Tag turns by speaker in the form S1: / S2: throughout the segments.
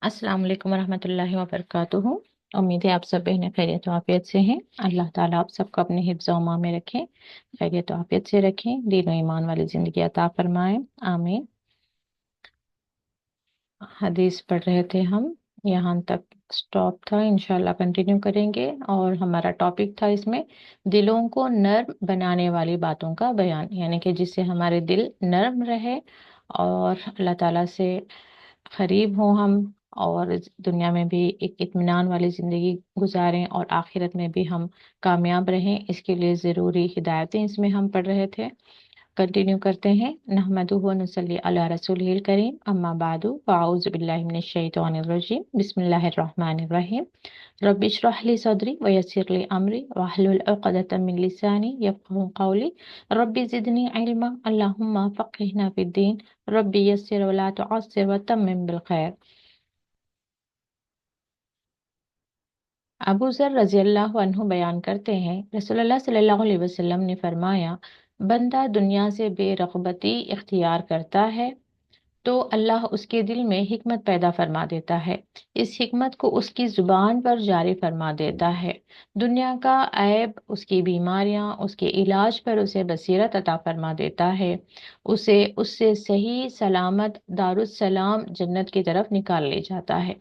S1: अस्सलाम वालेकुम रहमतुल्लाहि व बरकातुहू। उम्मीद है आप सब बहनें खैरियत व आफियत से हैं। अल्लाह ताला आप सबको अपने हिफ्ज़ व अमान में रखें, खैरियत व आफियत से रखें, दीन व ईमान वाली ज़िंदगी अता फरमाएं, आमीन। हदीस पढ़ रहे थे हम, यहाँ तक स्टॉप था, इंशाल्लाह कंटिन्यू करेंगे। और हमारा टॉपिक था इसमें दिलों को नर्म बनाने वाली बातों का बयान, यानी कि जिससे हमारे दिल नर्म रहे और अल्लाह ताला से करीब हों हम, और इस दुनिया में भी एक इत्मीनान वाली ज़िंदगी गुजारें और आखिरत में भी हम कामयाब रहें। इसके लिए ज़रूरी हिदायतें इसमें हम पढ़ रहे थे। कंटिन्यू करते हैं। नहमदुहु व नुसल्ली अला रसूलिहिल करीम, अम्मा बादु, फ़अऊज़ु बिल्लाहि मिनश शैतानिर रजीम, बिस्मिल्लाहिर रहमानिर रहीम। रब्बि इश्रह ली सदरी व यस्सिर ली अमरी वहलुल उक़दतम मिन लिसानी यफ़क़हू क़ौली। रब्बि ज़िदनी इल्मा, अल्लाहुम्मा फ़क़्हिना फ़िद्दीन। रब्बि यस्सिर व ला तुअस्सिर व तम्मिम बिल खैर। अबू ज़र रज़ियल्लाहु अन्हु बयान करते हैं, रसूलुल्लाह सल्लल्लाहु अलैहि वसल्लम ने फरमाया, बंदा दुनिया से बेरग़बती इख्तियार करता है तो अल्लाह उसके दिल में हिकमत पैदा फरमा देता है। इस हिकमत को उसकी ज़ुबान पर जारी फरमा देता है। दुनिया का ऐब, उसकी बीमारियां, उसके इलाज पर उसे बसीरत अता फरमा देता है। उसे उससे सही सलामत दारुस्सलाम जन्नत की तरफ निकाल ले जाता है।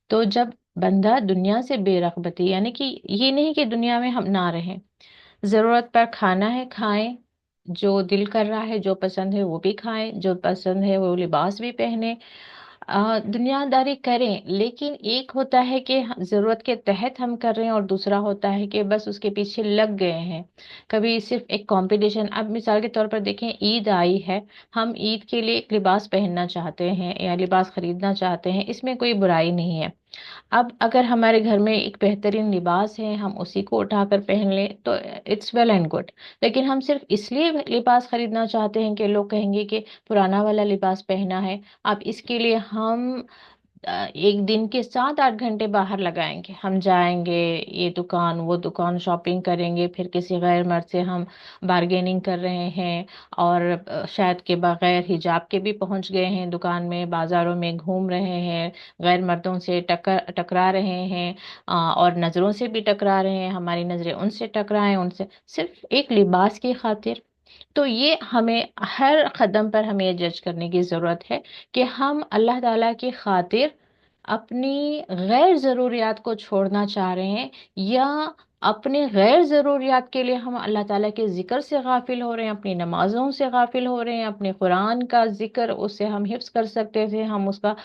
S1: तो जब बंदा दुनिया से बेरग़बती, यानी कि ये नहीं कि दुनिया में हम ना रहें, ज़रूरत पर खाना है खाएं, जो दिल कर रहा है, जो पसंद है वो भी खाएं, जो पसंद है वो लिबास भी पहने, दुनियादारी करें। लेकिन एक होता है कि ज़रूरत के तहत हम कर रहे हैं, और दूसरा होता है कि बस उसके पीछे लग गए हैं। कभी सिर्फ एक कंपटीशन, अब मिसाल के तौर पर देखें, ईद आई है, हम ईद के लिए एक लिबास पहनना चाहते हैं या लिबास खरीदना चाहते हैं, इसमें कोई बुराई नहीं है। अब अगर हमारे घर में एक बेहतरीन लिबास है, हम उसी को उठाकर पहन लें तो इट्स वेल एंड गुड। लेकिन हम सिर्फ इसलिए लिबास खरीदना चाहते हैं कि लोग कहेंगे कि पुराना वाला लिबास पहना है, अब इसके लिए हम एक दिन के 7-8 घंटे बाहर लगाएंगे। हम जाएंगे, ये दुकान वो दुकान, शॉपिंग करेंगे, फिर किसी गैर मर्द से हम बार्गेनिंग कर रहे हैं, और शायद के बगैर हिजाब के भी पहुंच गए हैं दुकान में, बाजारों में घूम रहे हैं, गैर मर्दों से टकरा रहे हैं, और नज़रों से भी टकरा रहे हैं, हमारी नज़रें उनसे टकराएं, उनसे सिर्फ एक लिबास की खातिर। तो ये हमें हर कदम पर हमें ये जज करने की ज़रूरत है कि हम अल्लाह ताला की खातिर अपनी गैर ज़रूरियात को छोड़ना चाह रहे हैं, या अपने गैर ज़रूरियात के लिए हम अल्लाह ताला के ज़िक्र से गाफिल हो रहे हैं, अपनी नमाज़ों से गाफिल हो रहे हैं। अपने कुरान का ज़िक्र, उससे हम हिफ्ज़ कर सकते थे, हम उसका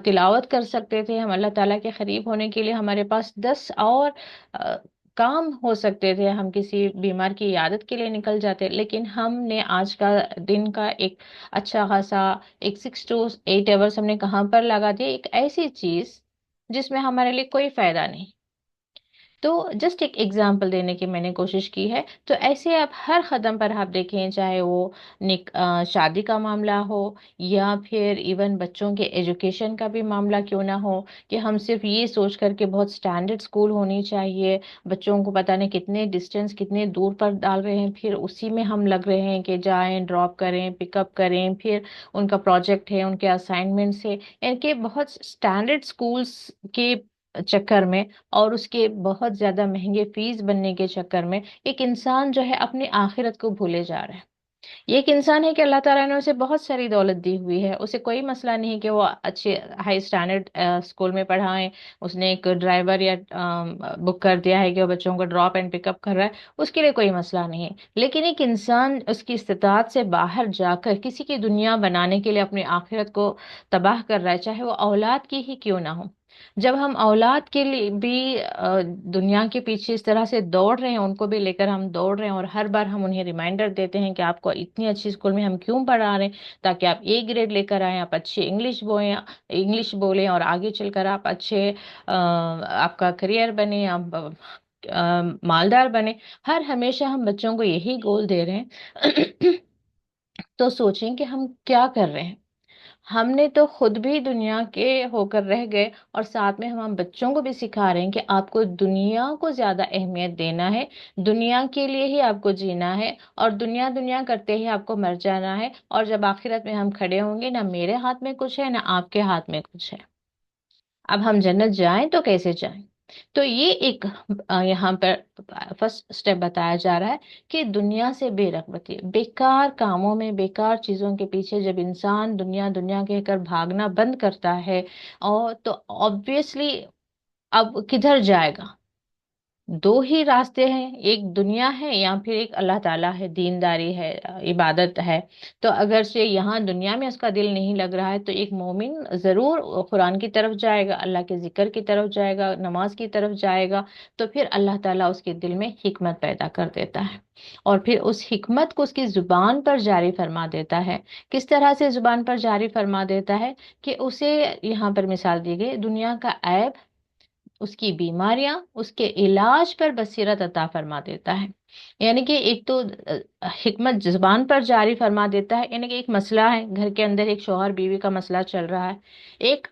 S1: तिलावत कर सकते थे, हम अल्लाह ताला के करीब होने के लिए हमारे पास 10 और अ, काम हो सकते थे, हम किसी बीमार की इयादत के लिए निकल जाते, लेकिन हमने आज का दिन का एक अच्छा खासा एक 6 to 8 आवर्स हमने कहाँ पर लगा दिया, एक ऐसी चीज जिसमें हमारे लिए कोई फायदा नहीं। तो जस्ट एक एग्जांपल देने की मैंने कोशिश की है। तो ऐसे आप हर कदम पर आप देखें, चाहे वो शादी का मामला हो, या फिर इवन बच्चों के एजुकेशन का भी मामला क्यों ना हो, कि हम सिर्फ ये सोच करके बहुत स्टैंडर्ड स्कूल होनी चाहिए, बच्चों को पता नहीं कितने डिस्टेंस, कितने दूर पर डाल रहे हैं, फिर उसी में हम लग रहे हैं कि जाएं, ड्रॉप करें, पिकअप करें, फिर उनका प्रोजेक्ट है, उनके असाइनमेंट्स है, इनके बहुत स्टैंडर्ड स्कूल्स के चक्कर में, और उसके बहुत ज्यादा महंगे फीस बनने के चक्कर में एक इंसान जो है अपनी आखिरत को भूले जा रहा है। ये एक इंसान है कि अल्लाह ताला ने उसे बहुत सारी दौलत दी हुई है, उसे कोई मसला नहीं कि वो अच्छे हाई स्टैंडर्ड स्कूल में पढ़ाएं, उसने एक ड्राइवर या बुक कर दिया है कि वो बच्चों को ड्रॉप एंड पिकअप कर रहा है, उसके लिए कोई मसला नहीं है। लेकिन एक इंसान उसकी इस्तिताअत से बाहर जाकर किसी की दुनिया बनाने के लिए अपनी आखिरत को तबाह कर रहा है, चाहे वो औलाद की ही क्यों ना हो। जब हम औलाद के लिए भी दुनिया के पीछे इस तरह से दौड़ रहे हैं, उनको भी लेकर हम दौड़ रहे हैं, और हर बार हम उन्हें रिमाइंडर देते हैं कि आपको इतनी अच्छी स्कूल में हम क्यों पढ़ा रहे हैं, ताकि आप A ग्रेड लेकर आए, आप अच्छी इंग्लिश बोलें, और आगे चलकर आप अच्छे आपका करियर बने, आप मालदार बने। हर हमेशा हम बच्चों को यही गोल दे रहे हैं। तो सोचें कि हम क्या कर रहे हैं। हमने तो खुद भी दुनिया के होकर रह गए, और साथ में हम बच्चों को भी सिखा रहे हैं कि आपको दुनिया को ज्यादा अहमियत देना है, दुनिया के लिए ही आपको जीना है, और दुनिया दुनिया करते ही आपको मर जाना है। और जब आखिरत में हम खड़े होंगे, ना मेरे हाथ में कुछ है, ना आपके हाथ में कुछ है। अब हम जन्नत जाएं तो कैसे जाएं। तो ये एक यहाँ पर फर्स्ट स्टेप बताया जा रहा है कि दुनिया से बेरगबती, बेकार कामों में, बेकार चीजों के पीछे जब इंसान दुनिया दुनिया कहकर भागना बंद करता है, और तो ऑब्वियसली अब किधर जाएगा। दो ही रास्ते हैं, एक दुनिया है या फिर एक अल्लाह ताला है, दीनदारी है, इबादत है। तो अगर से यहाँ दुनिया में उसका दिल नहीं लग रहा है तो एक मोमिन जरूर कुरान की तरफ जाएगा, अल्लाह के जिक्र की तरफ जाएगा, नमाज की तरफ जाएगा। तो फिर अल्लाह ताला उसके दिल में हिकमत पैदा कर देता है, और फिर उस हिकमत को उसकी जुबान पर जारी फरमा देता है। किस तरह से जुबान पर जारी फरमा देता है कि उसे, यहाँ पर मिसाल दी गई, दुनिया का ऐब, उसकी बीमारियां, उसके इलाज पर बसीरत अता फरमा देता है। यानी कि एक तो हिकमत जुबान पर जारी फरमा देता है, यानी कि एक मसला है घर के अंदर, एक शौहर बीवी का मसला चल रहा है। एक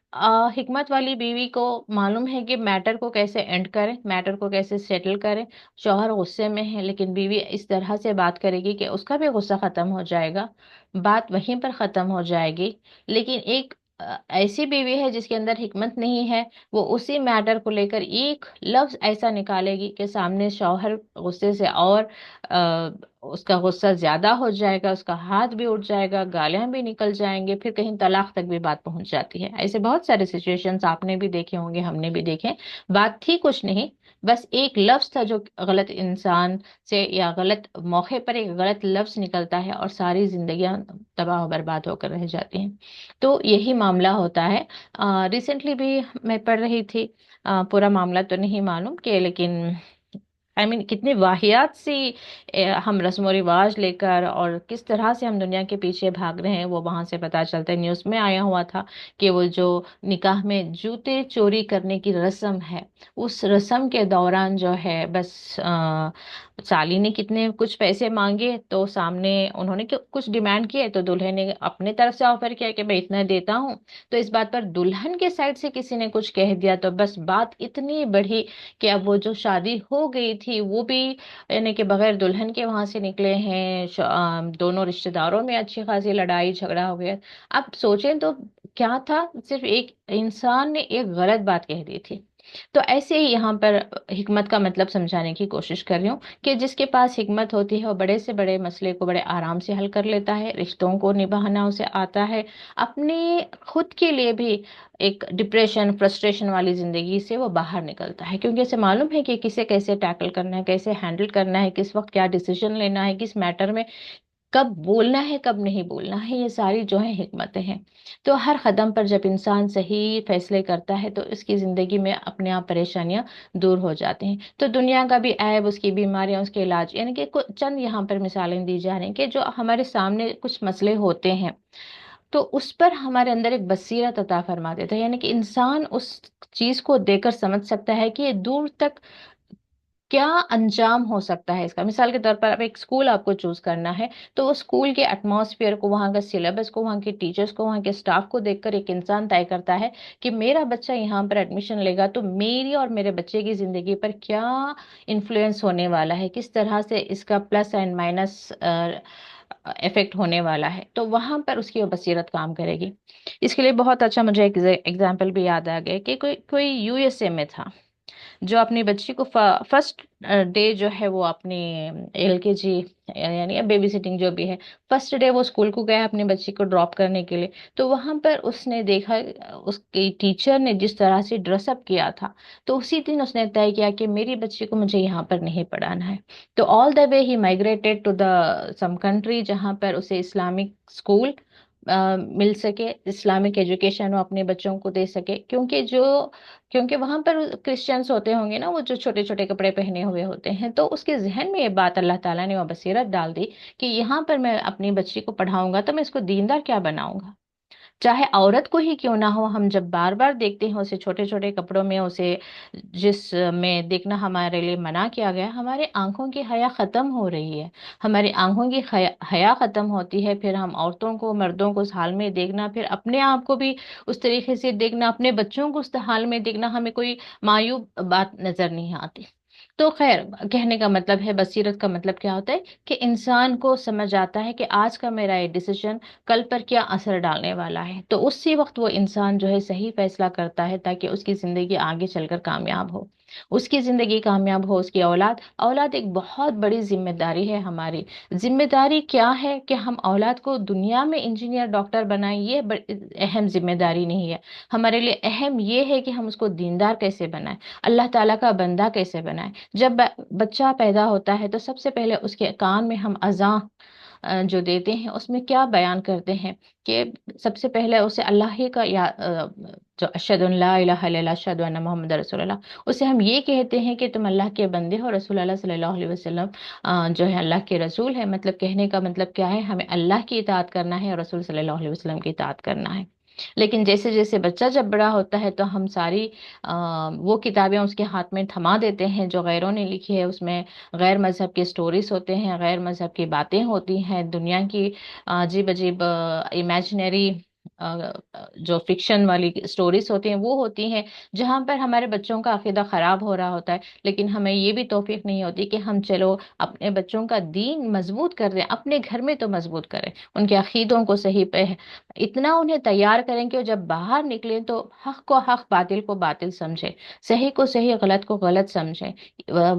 S1: हिकमत वाली बीवी को मालूम है कि मैटर को कैसे एंड करें, मैटर को कैसे सेटल करें। शौहर गुस्से में है, लेकिन बीवी इस तरह से बात करेगी कि उसका भी गुस्सा खत्म हो जाएगा, बात वहीं पर खत्म हो जाएगी। लेकिन एक ऐसी बीवी है जिसके अंदर हिकमत नहीं है, वो उसी मैटर को लेकर एक लफ्ज ऐसा निकालेगी कि सामने शौहर गुस्से से और उसका गुस्सा ज्यादा हो जाएगा, उसका हाथ भी उठ जाएगा, गालियां भी निकल जाएंगे, फिर कहीं तलाक तक भी बात पहुंच जाती है। ऐसे बहुत सारे सिचुएशंस आपने भी देखे होंगे, हमने भी देखे। बात थी कुछ नहीं, बस एक लफ्ज था जो गलत इंसान से या गलत मौके पर एक गलत लफ्ज निकलता है और सारी जिंदगियां तबाह और बर्बाद होकर रह जाती हैं। तो यही मामला होता है। रिसेंटली भी मैं पढ़ रही थी, पूरा मामला तो नहीं मालूम कि, लेकिन कितनी वाहियात सी हम रस्म व रिवाज लेकर और किस तरह से हम दुनिया के पीछे भाग रहे हैं, वो वहां से पता चलता है। न्यूज़ में आया हुआ था कि वो जो निकाह में जूते चोरी करने की रस्म है, उस रस्म के दौरान जो है बस साली ने कितने कुछ पैसे मांगे, तो सामने उन्होंने कुछ डिमांड किए, तो दुल्हन ने अपने तरफ से ऑफर किया कि मैं इतना देता हूँ। तो इस बात पर दुल्हन के साइड से किसी ने कुछ कह दिया, तो बस बात इतनी बढ़ी कि अब वो जो शादी हो गई थी वो भी, यानी कि बगैर दुल्हन के वहां से निकले हैं। दोनों रिश्तेदारों में अच्छी खासी लड़ाई झगड़ा हो गया। अब सोचें तो क्या था, सिर्फ एक इंसान ने एक गलत बात कह दी थी। तो ऐसे ही यहाँ पर हिकमत का मतलब समझाने की कोशिश कर रही हूँ कि जिसके पास हिकमत होती है वो बड़े से बड़े मसले को बड़े आराम से हल कर लेता है, रिश्तों को निभाना उसे आता है, अपने खुद के लिए भी एक डिप्रेशन फ्रस्ट्रेशन वाली जिंदगी से वो बाहर निकलता है, क्योंकि उसे मालूम है कि किसे कैसे टैकल करना है, कैसे हैंडल करना है, किस वक्त क्या डिसीजन लेना है, किस मैटर में कब बोलना है, कब नहीं बोलना है। ये सारी जो है हिकमतें हैं। तो हर कदम पर जब इंसान सही फैसले करता है तो इसकी जिंदगी में अपने आप परेशानियां दूर हो जाती हैं। तो दुनिया का भी ऐब, उसकी बीमारियां, उसके इलाज, यानी कि चंद यहाँ पर मिसालें दी जा रही हैं कि जो हमारे सामने कुछ मसले होते हैं तो उस पर हमारे अंदर एक बसीरत अता फरमा देता है, यानी कि इंसान उस चीज को देखकर समझ सकता है कि ये दूर तक क्या अंजाम हो सकता है इसका। मिसाल के तौर पर अब एक स्कूल आपको चूज करना है, तो वो स्कूल के एटमॉस्फेयर को, वहाँ का सिलेबस को, वहाँ के टीचर्स को, वहाँ के स्टाफ को देखकर एक इंसान तय करता है कि मेरा बच्चा यहाँ पर एडमिशन लेगा तो मेरी और मेरे बच्चे की जिंदगी पर क्या इन्फ्लुएंस होने वाला है, किस तरह से इसका प्लस एंड माइनस इफेक्ट होने वाला है। तो वहां पर उसकी वो बसीरत काम करेगी। इसके लिए बहुत अच्छा मुझे एक एग्जाम्पल भी याद आ गया कि कोई कोई यूएसए में था जो अपनी बच्ची को फर्स्ट डे जो है वो अपनी एलकेजी यानी बेबी सिटिंग जो भी है, फर्स्ट डे वो स्कूल को गया अपनी बच्ची को ड्रॉप करने के लिए। तो वहां पर उसने देखा उसकी टीचर ने जिस तरह से ड्रेसअप किया था, तो उसी दिन उसने तय किया कि मेरी बच्ची को मुझे यहाँ पर नहीं पढ़ाना है। तो all the way he migrated to the some country जहाँ पर उसे इस्लामिक स्कूल मिल सके, इस्लामिक एजुकेशन वो अपने बच्चों को दे सके। क्योंकि वहां पर क्रिश्चियंस होते होंगे ना, वो जो छोटे छोटे कपड़े पहने हुए होते हैं, तो उसके जहन में ये बात अल्लाह ताला ने वो बसीरत डाल दी कि यहाँ पर मैं अपनी बच्ची को पढ़ाऊंगा तो मैं इसको दीनदार क्या बनाऊंगा, चाहे औरत को ही क्यों ना हो। हम जब बार बार देखते हैं उसे छोटे छोटे कपड़ों में, उसे जिस में देखना हमारे लिए मना किया गया, हमारे आंखों की हया खत्म हो रही है। हमारी आंखों की हया खत्म होती है, फिर हम औरतों को, मर्दों को उस हाल में देखना, फिर अपने आप को भी उस तरीके से देखना, अपने बच्चों को उस हाल में देखना, हमें कोई मायूब बात नजर नहीं आती। تو خیر، کہنے کا مطلب ہے بصیرت کا مطلب کیا ہوتا ہے کہ انسان کو سمجھ آتا ہے کہ آج کا میرا یہ ڈیسیژن کل پر کیا اثر ڈالنے والا ہے، تو اسی وقت وہ انسان جو ہے صحیح فیصلہ کرتا ہے تاکہ اس کی زندگی آگے چل کر کامیاب ہو، اس کی زندگی کامیاب ہو، اس کی اولاد اولاد ایک بہت بڑی ذمہ داری ہے ہماری۔ ذمہ داری کیا ہے کہ ہم اولاد کو دنیا میں انجینئر ڈاکٹر بنائیں، یہ اہم ذمہ داری نہیں ہے ہمارے لیے۔ اہم یہ ہے کہ ہم اس کو دیندار کیسے بنائیں، اللہ تعالیٰ کا بندہ کیسے بنائیں۔ جب بچہ پیدا ہوتا ہے تو سب سے پہلے اس کے کان میں ہم اذان جو دیتے ہیں اس میں کیا بیان کرتے ہیں کہ سب سے پہلے اسے اللہ ہی کا جو اشہد ان لا الہ الا اللہ اشہد ان محمد رسول اللہ، اسے ہم یہ کہتے ہیں کہ تم اللہ کے بندے ہو، رسول اللہ صلی اللہ علیہ وسلم جو ہے اللہ کے رسول ہے۔ مطلب کہنے کا مطلب کیا ہے، ہمیں اللہ کی اطاعت کرنا ہے اور رسول صلی اللہ علیہ وسلم کی اطاعت کرنا ہے۔ لیکن جیسے جیسے بچہ جب بڑا ہوتا ہے تو ہم ساری وہ کتابیں اس کے ہاتھ میں تھما دیتے ہیں جو غیروں نے لکھی ہے، اس میں غیر مذہب کے سٹوریز ہوتے ہیں، غیر مذہب کی باتیں ہوتی ہیں، دنیا کی عجیب عجیب امیجنری جو فکشن والی سٹوریز ہوتی ہیں وہ ہوتی ہیں، جہاں پر ہمارے بچوں کا عقیدہ خراب ہو رہا ہوتا ہے۔ لیکن ہمیں یہ بھی توفیق نہیں ہوتی کہ ہم چلو اپنے بچوں کا دین مضبوط کر دیں، اپنے گھر میں تو مضبوط کریں، ان کے عقیدوں کو صحیح پہ اتنا انہیں تیار کریں کہ وہ جب باہر نکلیں تو حق کو حق، باطل کو باطل سمجھے، صحیح کو صحیح، غلط کو غلط سمجھیں۔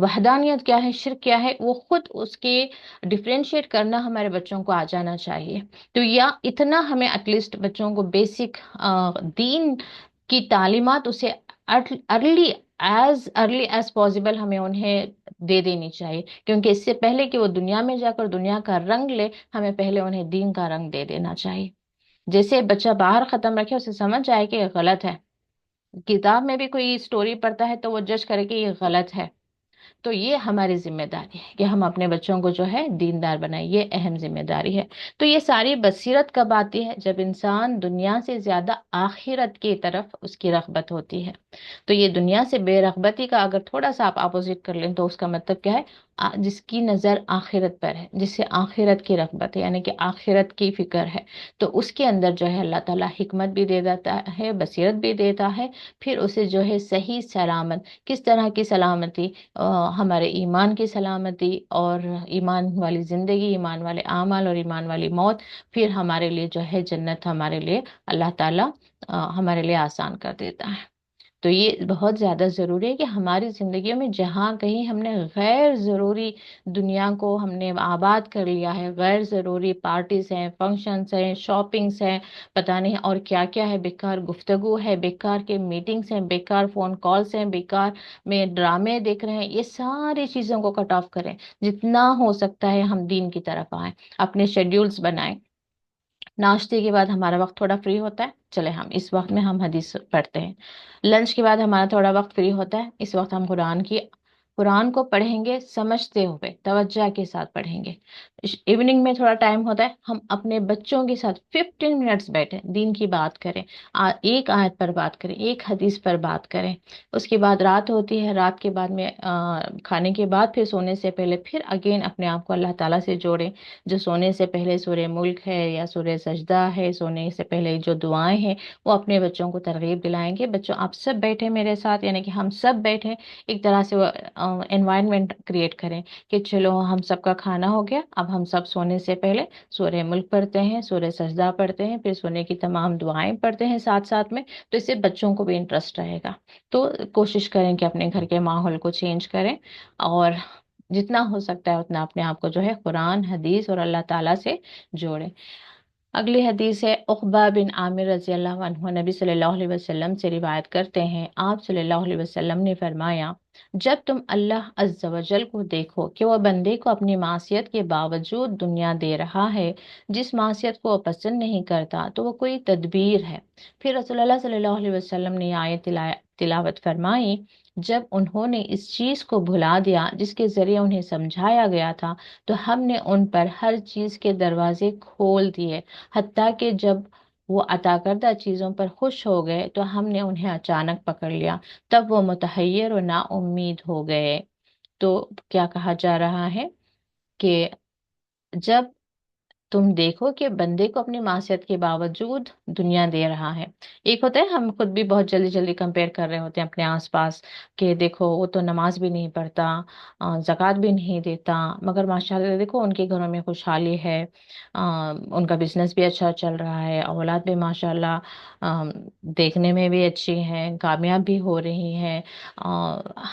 S1: وحدانیت کیا ہے، شرک کیا ہے، وہ خود اس کے ڈفرینشیٹ کرنا ہمارے بچوں کو آ جانا چاہیے۔ تو یا اتنا ہمیں ایٹ لیسٹ بچوں کو بیسک دین کی تعلیمات اسے ارلی ایز پاسبل ہمیں انہیں دے دینی چاہیے، کیونکہ اس سے پہلے کہ وہ دنیا میں جا کر دنیا کا رنگ لے، ہمیں پہلے انہیں دین کا رنگ دے دینا چاہیے۔ جیسے بچہ باہر ختم رکھے، اسے سمجھ آئے کہ یہ غلط ہے، کتاب میں بھی کوئی سٹوری پڑھتا ہے تو وہ جج کرے کہ یہ غلط ہے۔ تو یہ ہماری ذمہ داری ہے کہ ہم اپنے بچوں کو جو ہے دیندار بنائیں، یہ اہم ذمہ داری ہے۔ تو یہ ساری بصیرت کب آتی ہے، جب انسان دنیا سے زیادہ آخرت کی طرف اس کی رغبت ہوتی ہے۔ تو یہ دنیا سے بے رغبتی کا اگر تھوڑا سا آپ اپوزٹ کر لیں تو اس کا مطلب کیا ہے، جس کی نظر آخرت پر ہے، جس سے آخرت کی رغبت ہے، یعنی کہ آخرت کی فکر ہے، تو اس کے اندر جو ہے اللہ تعالیٰ حکمت بھی دے دیتا ہے، بصیرت بھی دیتا ہے، پھر اسے جو ہے صحیح سلامت، کس طرح کی سلامتی، ہمارے ایمان کی سلامتی اور ایمان والی زندگی، ایمان والے اعمال اور ایمان والی موت، پھر ہمارے لیے جو ہے جنت ہمارے لیے اللہ تعالیٰ ہمارے لیے آسان کر دیتا ہے۔ تو یہ بہت زیادہ ضروری ہے کہ ہماری زندگیوں میں جہاں کہیں ہم نے غیر ضروری دنیا کو ہم نے آباد کر لیا ہے، غیر ضروری پارٹیز ہیں، فنکشنز ہیں، شاپنگز ہیں، پتہ نہیں اور کیا کیا ہے، بیکار گفتگو ہے، بیکار کے میٹنگز ہیں، بیکار فون کالز ہیں، بیکار میں ڈرامے دیکھ رہے ہیں، یہ ساری چیزوں کو کٹ آف کریں، جتنا ہو سکتا ہے ہم دین کی طرف آئیں، اپنے شیڈیولز بنائیں۔ ناشتے کے بعد ہمارا وقت تھوڑا فری ہوتا ہے، چلے ہم اس وقت میں ہم حدیث پڑھتے ہیں۔ لنچ کے بعد ہمارا تھوڑا وقت فری ہوتا ہے، اس وقت ہم قرآن کو پڑھیں گے، سمجھتے ہوئے توجہ کے ساتھ پڑھیں گے۔ ایوننگ میں تھوڑا ٹائم ہوتا ہے، ہم اپنے بچوں کے ساتھ 15 منٹس بیٹھیں، دین کی بات کریں، ایک آیت پر بات کریں، ایک حدیث پر بات کریں۔ اس کے بعد رات ہوتی ہے، رات کے بعد میں کھانے کے بعد پھر سونے سے پہلے پھر اگین اپنے آپ کو اللہ تعالیٰ سے جوڑیں۔ جو سونے سے پہلے سورہ ملک ہے یا سورہ سجدہ ہے، سونے سے پہلے جو دعائیں ہیں وہ اپنے بچوں کو ترغیب دلائیں گے، بچوں آپ سب بیٹھے میرے ساتھ، یعنی کہ ہم سب بیٹھے ایک طرح سے انوائرمنٹ کریٹ کریں کہ چلو ہم سب کا کھانا ہو گیا، اب ہم سب سونے سے پہلے سورہ ملک پڑھتے ہیں، سورہ سجدہ پڑھتے ہیں، پھر سونے کی تمام دعائیں پڑھتے ہیں ساتھ ساتھ میں، تو اس سے بچوں کو بھی انٹرسٹ رہے گا۔ تو کوشش کریں کہ اپنے گھر کے ماحول کو چینج کریں، اور جتنا ہو سکتا ہے اتنا اپنے آپ کو جو ہے قرآن، حدیث اور اللہ تعالیٰ سے جوڑیں۔ اگلی حدیث ہے، عقبہ بن عامر رضی اللہ عنہ نبی صلی اللہ علیہ وسلم سے روایت کرتے ہیں، آپ صلی اللہ علیہ وسلم نے فرمایا، جب تم اللہ عز و جل کو دیکھو کہ وہ بندے کو اپنی معصیت کے باوجود دنیا دے رہا ہے، جس معصیت کو وہ پسند نہیں کرتا، تو وہ کوئی تدبیر ہے۔ پھر رسول اللہ صلی اللہ علیہ وسلم نے آیت تلاوت فرمائی، جب انہوں نے اس چیز کو بھلا دیا جس کے ذریعے انہیں سمجھایا گیا تھا، تو ہم نے ان پر ہر چیز کے دروازے کھول دیے، حتیٰ کہ جب وہ عطا کردہ چیزوں پر خوش ہو گئے تو ہم نے انہیں اچانک پکڑ لیا، تب وہ متحیر و نا امید ہو گئے۔ تو کیا کہا جا رہا ہے کہ جب तुम देखो कि बंदे को अपनी मासियत के बावजूद दुनिया दे रहा है। एक होता है हम खुद भी बहुत जल्दी जल्दी कंपेयर कर रहे होते हैं अपने आसपास कि देखो वो तो नमाज भी नहीं पढ़ता, ज़कात भी नहीं देता, मगर माशाल्लाह देखो उनके घरों में खुशहाली है, उनका बिजनेस भी अच्छा चल रहा है, औलाद भी माशाल्लाह देखने में भी अच्छी हैं, कामयाब भी हो रही हैं।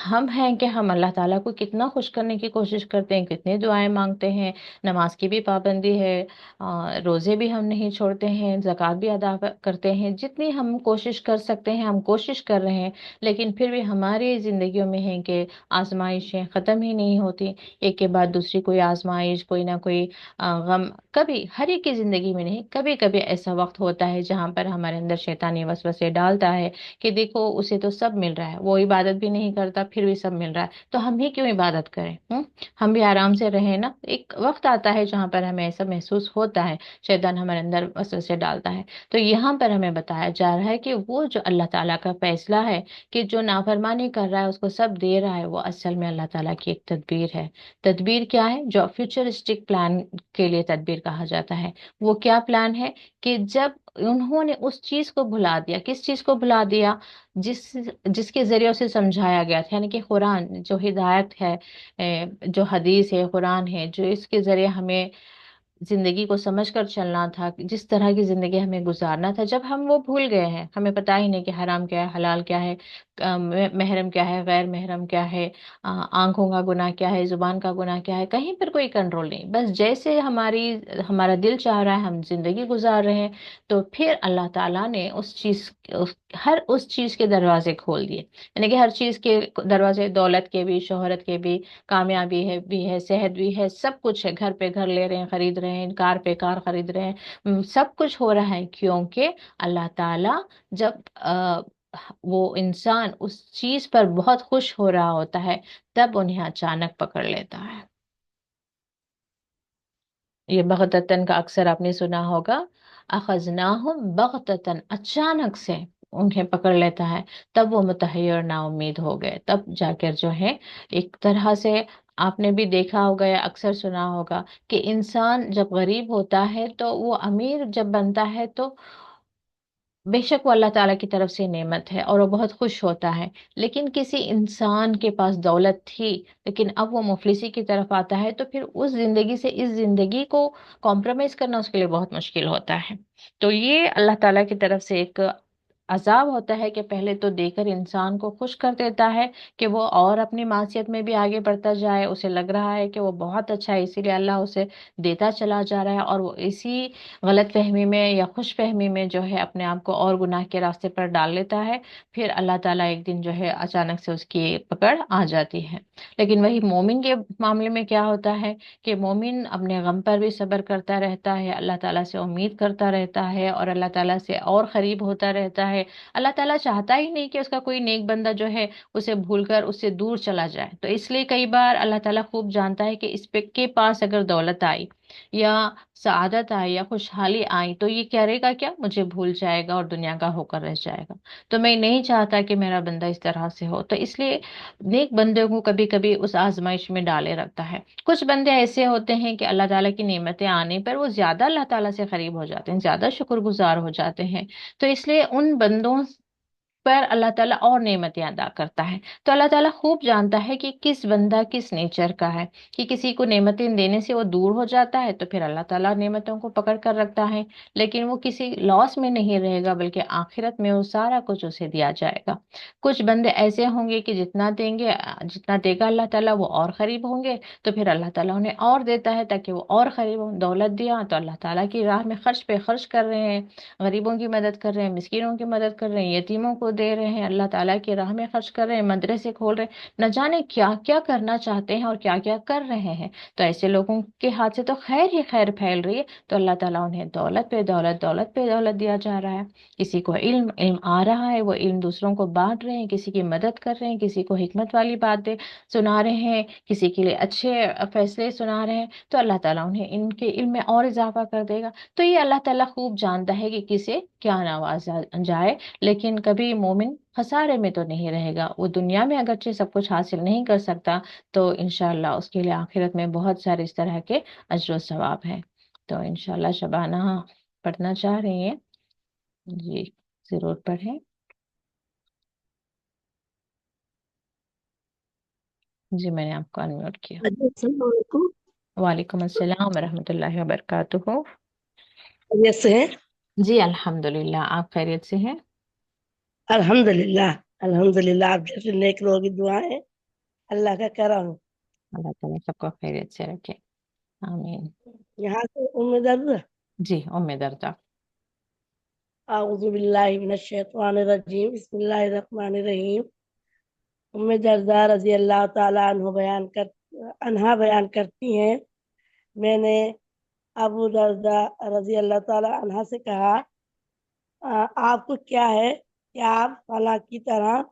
S1: हम हैं कि हम अल्लाह ताला को कितना खुश करने की कोशिश करते हैं, कितनी दुआएं मांगते हैं, नमाज की भी पाबंदी है, रोज़े भी हम नहीं छोड़ते हैं, ज़कात भी अदा करते हैं, जितनी हम कोशिश कर सकते हैं हम कोशिश कर रहे हैं। लेकिन फिर भी हमारी ज़िंदगियों में है कि आजमाइशें ख़त्म ही नहीं होती, एक के बाद दूसरी कोई आजमाइश, कोई ना कोई गम, कभी हर एक की ज़िंदगी में नहीं, कभी कभी ऐसा वक्त होता है जहाँ पर हमारे अंदर शैतानी वसवसे डालता है कि देखो उसे तो सब मिल रहा है, वो इबादत भी नहीं करता फिर भी सब मिल रहा है, तो हम ही क्यों इबादत करें, हम भी आराम से रहें ना। एक वक्त आता है जहाँ पर हमें ऐसा महसूस होता है, शैतान हमारे अंदर वसवसे डालता है। तो यहाँ पर हमें बताया जा रहा है कि वो जो अल्लाह ताला का फैसला है कि जो नाफरमानी कर रहा है उसको सब दे रहा है, वो असल में अल्लाह ताला की एक तदबीर है। तदबीर क्या है? जो फ्यूचरिस्टिक प्लान के लिए तदबीर कहा जाता है। वो क्या प्लान है कि जब उन्होंने उस चीज को भुला दिया, किस चीज को भुला दिया? जिस जिसके जरिए उसे समझाया गया था, यानी कि कुरान जो हिदायत है, जो हदीस है, कुरान है, जो इसके जरिए हमें जिंदगी को समझ कर चलना था, जिस तरह की जिंदगी हमें गुजारना था, जब हम वो भूल गए हैं, हमें पता ही नहीं कि हराम क्या है, हलाल क्या है, महरम क्या है, गैर महरम क्या है, आंखों का गुनाह क्या है, जुबान का गुनाह क्या है, कहीं पर कोई कंट्रोल नहीं, बस जैसे हमारा दिल चाह रहा है हम जिंदगी गुजार रहे हैं। तो फिर अल्लाह ताला ने हर उस चीज के दरवाजे खोल दिए, यानी कि हर चीज के दरवाजे, दौलत के भी, शोहरत के भी, कामयाबी है भी है, सेहत भी है, सब कुछ है, घर पे घर ले रहे हैं, खरीद रहे हैं, कार पे कार खरीद रहे हैं, सब कुछ हो रहा है, क्योंकि अल्लाह ताला जब वो इंसान उस चीज पर बहुत खुश हो रहा होता है तब उन्हें अचानक पकड़ लेता है। ये बगततन का अक्सर आपने सुना होगा, अखजनाहुम बगततन, अचानक से उन्हें पकड़ लेता है, तब वो मुतहैयर ना उम्मीद हो गए, तब जाकर जो है एक तरह से, आपने भी देखा होगा या अक्सर सुना होगा कि इंसान जब गरीब होता है तो वो अमीर जब बनता है तो बेशक वो अल्लाह ताला की तरफ से नेमत है और वो बहुत खुश होता है। लेकिन किसी इंसान के पास दौलत थी लेकिन अब वो मुफलिसी की तरफ आता है, तो फिर उस जिंदगी से इस जिंदगी को कॉम्प्रोमाइज करना उसके लिए बहुत मुश्किल होता है। तो ये अल्लाह ताला की तरफ से एक अजाब होता है कि पहले तो देकर इंसान को खुश कर देता है कि वो और अपनी मासियत में भी आगे बढ़ता जाए, उसे लग रहा है कि वो बहुत अच्छा है इसीलिए अल्लाह उसे देता चला जा रहा है, और वो इसी गलत फहमी में या खुश फहमी में जो है अपने आप को और गुनाह के रास्ते पर डाल लेता है। फिर अल्लाह ताला एक दिन जो है अचानक से उसकी पकड़ आ जाती है। लेकिन वही मोमिन के मामले में क्या होता है कि मोमिन अपने गम पर भी सब्र करता रहता है, अल्लाह ताला से उम्मीद करता रहता है और अल्लाह ताला से और करीब होता रहता है। अल्लाह ताला चाहता ही नहीं कि उसका कोई नेक बंदा जो है उसे भूलकर उससे दूर चला जाए, तो इसलिए कई बार अल्लाह ताला खूब जानता है कि इस पे के पास अगर दौलत आई या सआदत आई या खुशहाली आई तो ये करेगा क्या, मुझे भूल जाएगा और दुनिया का होकर रह जाएगा। तो मैं नहीं चाहता कि मेरा बंदा इस तरह से हो, तो इसलिए नेक बंदे को कभी कभी उस आजमाइश में डाले रखता है। कुछ बंदे ऐसे होते हैं कि अल्लाह ताला की नेमतें आने पर वो ज्यादा अल्लाह ताला से करीब हो जाते हैं, ज्यादा शुक्रगुजार हो जाते हैं। तो इसलिए उन बंदों पर अल्लाह ताला और नेमतें अदा करता है। तो अल्लाह ताला खूब जानता है कि किस बंदा किस नेचर का है, कि किसी को नेमतें देने से वो दूर हो जाता है तो फिर अल्लाह ताला नेमतों को पकड़ कर रखता है, लेकिन वो किसी लॉस में नहीं रहेगा बल्कि आखिरत में वो सारा कुछ उसे दिया जाएगा। कुछ बंदे ऐसे होंगे कि जितना देंगे, जितना देगा अल्लाह ताला वो और करीब होंगे, तो फिर अल्लाह ताला उन्हें और देता है ताकि वो और करीब हो। दौलत दिया तो अल्लाह ताला की राह में खर्च पे खर्च कर रहे हैं, गरीबों की मदद कर रहे हैं, मिस्किनों की मदद कर रहे हैं, यतीमों को दे रहे हैं, अल्लाह ताला की राह में खर्च कर रहे हैं, मदरसे खोल रहे हैं, न जाने क्या क्या करना चाहते हैं और क्या क्या कर रहे हैं। तो ऐसे लोगों के हाथ से तो खैर ही खैर फैल रही है, तो अल्लाह ताला उन्हें दौलत पे दौलत, दौलत पे दौलत दिया जा रहा है। किसी को इल्म इल्म आ रहा है, वो इल्म दूसरों को बांट रहे हैं, किसी की मदद कर रहे हैं, किसी को हिकमत वाली बातें सुना रहे हैं, किसी के लिए अच्छे फैसले सुना रहे हैं, तो अल्लाह ताला उन्हें इनके इल्म में और इजाफा कर देगा। तो ये अल्लाह ताला खूब जानता है कि किसे क्या नवाजा जाए, लेकिन कभी मोमिन खसारे में तो नहीं रहेगा। वो दुनिया में अगरचे सब कुछ हासिल नहीं कर सकता तो इंशाअल्लाह उसके लिए आखिरत में बहुत सारे इस तरह के अजर सवाब है। तो इंशाल्लाह शबाना पढ़ना चाह रही हैं? जी, जरूर पढ़ें। जी, मैंने आपको अनम्यूट किया।
S2: अस्सलाम वालेकुम।
S1: वालेकुम अस्सलाम वरहमतुल्लाहि वबरकातुहू।
S2: कैसे हैं?
S1: जी अल्हम्दुलिल्लाह, आप खैरियत से हैं?
S2: अल्हम्दुलिल्लाह। अल्हम्दुलिल्लाह, आप जैसे नेक लोगों की दुआ है, अल्लाह का करम।
S1: अल्लाह ताला सबको खैरियत से रखे, आमीन।
S2: यहाँ से उम्मीद दर्द
S1: जी उम्मीद दर्दा।
S2: आऊज़ु बिल्लाहि मिनश शैतानिर रजीम, बिस्मिल्लाहिर रहमानिर रहीम। उम्मीद दर्दा रजी अल्लाह ताला अनहा बयान करती हैं, मैंने अबू दर्दा रजी अल्लाह ताला अनहा से कहा, आपको क्या है कि आप फला की तरह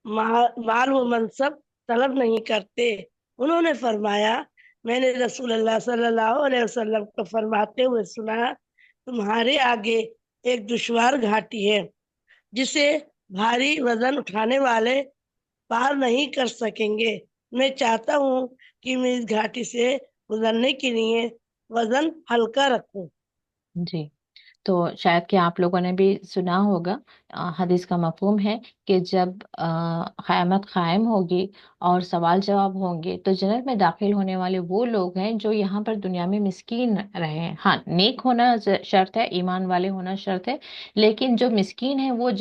S2: माल व मनसब तलब नहीं करते। उन्होंने फरमाया, मैंने रसूलुल्लाह सल्लल्लाहु अलैहि वसल्लम को फरमाते हुए सुना, तुम्हारे आगे एक दुश्वार घाटी है जिसे भारी वजन उठाने वाले पार नहीं कर सकेंगे। मैं चाहता हूँ कि मैं इस घाटी से गुजरने के लिए वजन हल्का रखूं।
S1: जी, तो शायद कि आप लोगों ने भी सुना होगा, हदीस का मफहूम है कि जब क़यामत कायम होगी और सवाल जवाब होंगे तो जन्नत में दाखिल होने वाले वो लोग हैं जो यहाँ पर दुनिया में मिस्कीन रहे हैं। हाँ, नेक होना शर्त है, ईमान वाले होना शर्त है, लेकिन जो मिस्कीन है वो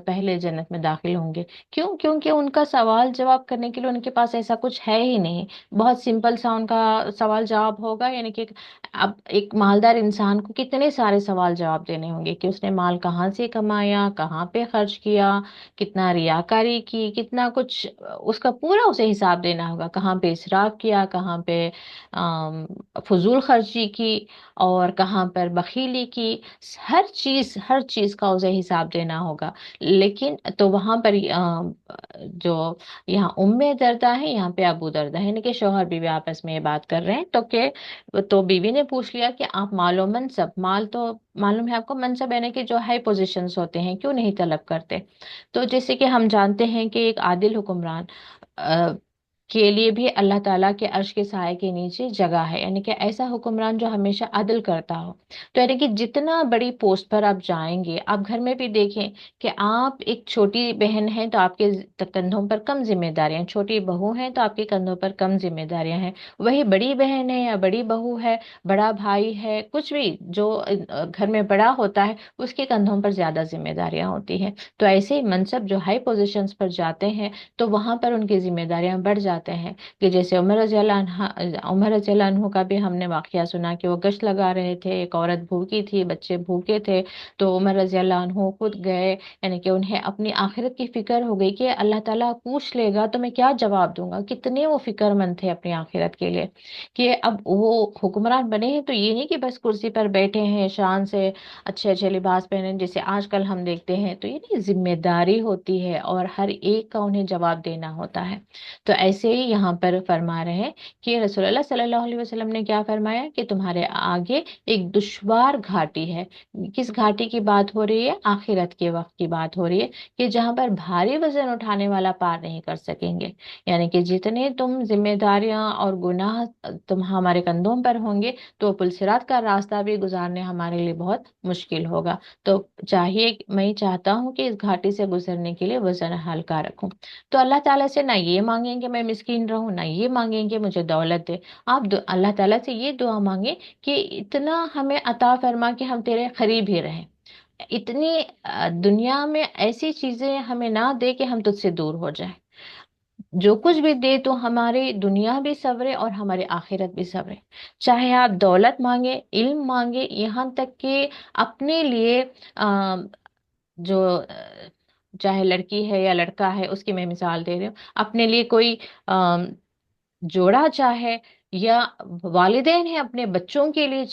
S1: पहले जन्नत में दाखिल होंगे। क्यों? क्योंकि उनका सवाल जवाब करने के लिए उनके पास ऐसा कुछ है ही नहीं। बहुत सिंपल सा उनका सवाल जवाब होगा, यानी कि अब एक मालदार इंसान को कितने सारे सवाल जवाब देने होंगे कि उसने माल कहाँ से कमाया, कहाँ पे खर्च किया, कितना रियाकारी की, कितना कुछ उसका पूरा उसे हिसाब देना होगा। कहाँ पे इसराफ किया, कहाँ पे फजूल खर्ची की, और कहाँ पर बखीली की। हर चीज का उसे हिसाब देना होगा। लेकिन तो वहां पर जो यहाँ उम्मे दर्दा है, यहाँ पे अबू दर्दा है, यानी कि शौहर बीवी आपस में ये बात कर रहे हैं। तो बीवी ने पूछ लिया कि आप मालो मनसब, माल तो मालूम है आपको, मनसब यानी कि जो हाई पोजीशंस होते हैं, क्यों नहीं तलब करते? तो जैसे कि हम जानते हैं कि एक आदिल हुक्मरान के लिए भी अल्लाह ताला के अर्श के साए के नीचे जगह है, यानी कि ऐसा हुक्मरान जो हमेशा अदल करता हो। तो यानी कि जितना बड़ी पोस्ट पर आप जाएंगे, आप घर में भी देखें कि आप एक छोटी बहन हैं तो आपके कंधों पर कम जिम्मेदारियां, छोटी बहू हैं तो आपके कंधों पर कम जिम्मेदारियां हैं। वही बड़ी बहन है या बड़ी बहू है, बड़ा भाई है, कुछ भी जो घर में बड़ा होता है उसके कंधों पर ज्यादा जिम्मेदारियां होती हैं। तो ऐसे ही मनसब जो हाई पोजीशंस पर जाते हैं तो वहां पर उनकी जिम्मेदारियां बढ़ जाते हैं। कि जैसे उमर रज़ी अल्लाह अन्हु का भी हमने वाकया सुना कि वो गश्त लगा रहे थे, एक औरत भूखी थी, बच्चे भूखे थे, तो उमर रज़ी अल्लाह अन्हु खुद गए। यानी कि उन्हें अपनी आखिरत की फिक्र हो गई कि अल्लाह ताला पूछ लेगा तो मैं क्या जवाब दूंगा। कितने वो फिक्रमंद थे अपनी आखिरत के लिए कि अब वो हुक्मरान बने हैं तो ये नहीं कि बस कुर्सी पर बैठे हैं शान से, अच्छे अच्छे लिबास पहने जैसे आजकल हम देखते हैं। तो ये नहीं, जिम्मेदारी होती है और हर एक का उन्हें जवाब देना होता है। तो ऐसे ही यहाँ पर फरमा रहे हैं कि रसूलुल्लाह सल्लल्लाहु अलैहि वसल्लम ने क्या फरमाया कि तुम्हारे आगे एक दुश्वार घाटी है। किस घाटी की बात हो रही है? आखिरत के वक्त की बात हो रही है कि जहां पर भारी वजन उठाने वाला पार नहीं कर सकेंगे। यानी कि जितने तुम जिम्मेदारियां और गुनाह तुम हमारे कंधों पर होंगे तो पुलसिरात का रास्ता भी गुजारने हमारे लिए बहुत मुश्किल होगा। तो चाहिए, मैं चाहता हूँ कि इस घाटी से गुजरने के लिए वजन हल्का रखूं। तो अल्लाह ताला से ना ये मांगेंगे मैं मिस्कीन रहूं, ना ये मांगेंगे मुझे दौलत दे। आप अल्लाह ताला से ये दुआ मांगे कि इतना हमें अता फरमा कि हम तेरे करीब ही रहें। इतनी दुनिया में ऐसी चीजें हमें ना दे कि हम तुझसे दूर हो जाए। जो कुछ भी दे तो हमारी दुनिया भी सवरे और हमारी आखिरत भी सवरे। चाहे आप दौलत मांगे, इल्म मांगे, यहाँ तक कि अपने लिए जो चाहे लड़की है या लड़का है उसकी मैं मिसाल दे रही हूँ, अपने लिए कोई जोड़ा चाहे, या वालिदैन हैं अपने बच्चों के लिए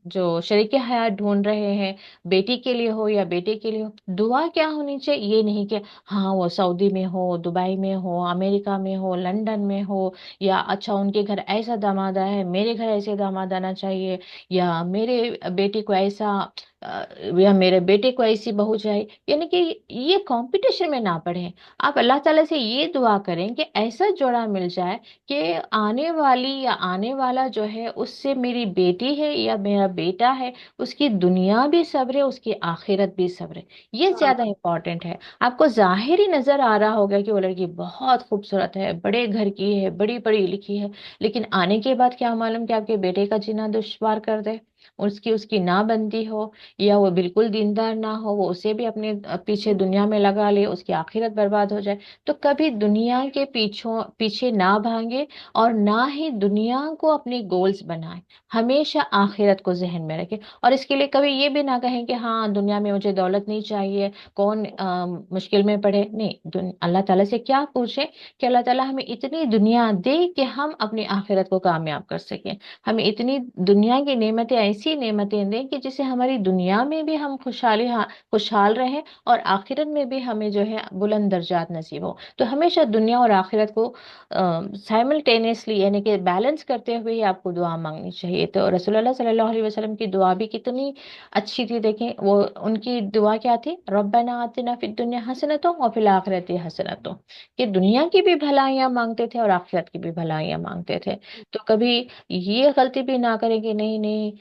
S1: जो शरीक हयात ढूंढ रहे हैं, बेटी के लिए हो या बेटे के लिए हो, दुआ क्या होनी चाहिए? ये नहीं कि हाँ वो सऊदी में हो, दुबई में हो, अमेरिका में हो, लंदन में हो, या अच्छा उनके घर ऐसा दामाद आया है, मेरे घर ऐसे दामाद आना चाहिए, या मेरे बेटी को ऐसा या मेरे बेटे को ऐसी बहू चाहिए, यानी कि ये कंपटीशन में ना पड़े। आप अल्लाह ताला से ये दुआ करें कि ऐसा जोड़ा मिल जाए कि आने वाली या आने वाला जो है उससे मेरी बेटी है या मेरा बेटा है, उसकी दुनिया भी सवरे, उसकी आखिरत भी सवरे। ये ज्यादा
S2: हाँ।
S1: इंपॉर्टेंट है। आपको जाहिर ही नजर आ रहा होगा कि वो लड़की बहुत खूबसूरत है, बड़े घर की है, बड़ी पढ़ी लिखी है, लेकिन आने के बाद क्या मालूम कि आपके बेटे का जीना दुश्वार कर दे, उसकी उसकी ना बनती हो, या वो बिल्कुल दीनदार ना हो, वो उसे भी अपने पीछे दुनिया में लगा ले, उसकी आखिरत बर्बाद हो जाए। तो कभी दुनिया के पीछों पीछे ना भागे, और ना ही दुनिया को अपनी गोल्स बनाए। हमेशा आखिरत को जहन में रखें, और इसके लिए कभी ये भी ना कहें कि हाँ दुनिया में मुझे दौलत नहीं चाहिए, कौन मुश्किल में पड़े। नहीं, अल्लाह ताला से क्या पूछे कि अल्लाह ताला हमें इतनी दुनिया दे कि हम अपनी आखिरत को कामयाब कर सकें। हमें इतनी दुनिया की नेमतें, ऐसी नेमतें दें कि जिससे हमारी दुनिया में भी हम खुशहाली, हाँ, खुशहाल रहें, और आखिरत में भी हमें जो है बुलंद दर्जात नसीब हो। तो हमेशा दुनिया और आखिरत को साइमल्टेनियसली, यानी कि बैलेंस करते हुए ही आपको दुआ मांगनी चाहिए। तो रसूलुल्लाह सल्लल्लाहु अलैहि वसल्लम की दुआ भी कितनी अच्छी थी, देखें वो उनकी दुआ क्या थी, रब्बना आतिना फिद दुनिया हसनतों और फिल आखिरती हसनतों, कि दुनिया की भी भलाइयां मांगते थे और आखिरत की भी भलाइयां मांगते थे। तो कभी ये गलती भी ना करें कि नहीं नहीं